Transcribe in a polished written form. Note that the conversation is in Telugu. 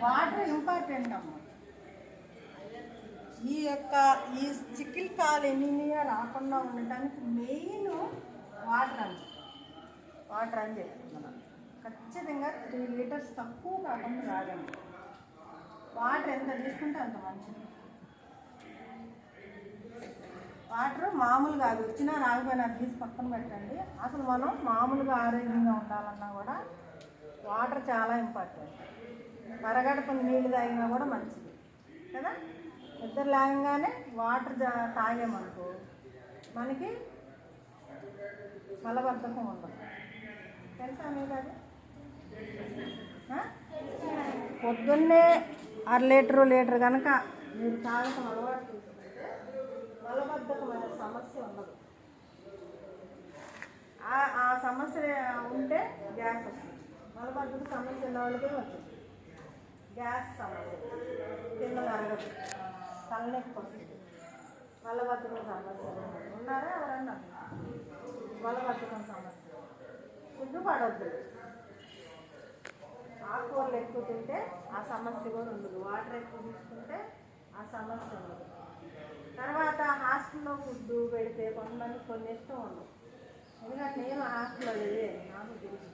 వాటర్ ఇంపార్టెంట్ అమ్మ. ఈ చికిల్ కాలు ఎనీమియా రాకుండా ఉండటానికి మెయిన్ వాటర్ అని చెప్తున్నాను. ఖచ్చితంగా 3 లీటర్స్ తక్కువ కాకుండా తాగండి. వాటర్ ఎంత తీసుకుంటే అంత మంచిది. వాటర్ మామూలుగా అది వచ్చినా రాకపోయినా అది తీసి పక్కన పెట్టండి. అసలు మనం మామూలుగా ఆరోగ్యంగా ఉండాలన్నా కూడా వాటర్ చాలా ఇంపార్టెంట్. మరగడప నీళ్ళు తాగినా కూడా మంచిది కదా. నిద్ర లేవగానే వాటర్ తాగామనుకో మనకి మలబద్ధకం ఉండదు. తెలుసా మీకు అది? పొద్దున్నే 1 లీటర్ కనుక మీరు తాగటం అలవాటు చేసుకుంటే మలబద్ధకమైన సమస్య ఉండదు. ఆ సమస్య ఉంటే గ్యాస్ వస్తుంది. మలబద్ధక సమస్య ఉన్న వాళ్ళకే వచ్చింది గ్యాస్ సమస్య. కింద అరగదు, తలనొప్పి వస్తుంది. మలబద్ధకం సమస్య ఉన్నారా ఎవరన్నా? మలబద్ధకం సమస్య సిగ్గుపడవద్దు. ఆకుకూరలు ఎక్కువ తింటే ఆ సమస్య కూడా ఉండదు. వాటర్ ఎక్కువ తీసుకుంటే ఆ సమస్య ఉండదు. తర్వాత హాస్టల్లో ఫుడ్ పెడితే కొంతమంది కొన్ని ఇష్టం ఉండదు. ఎందుకంటే నేను హాస్టల్లో లేదు, నాకు తెలుసు.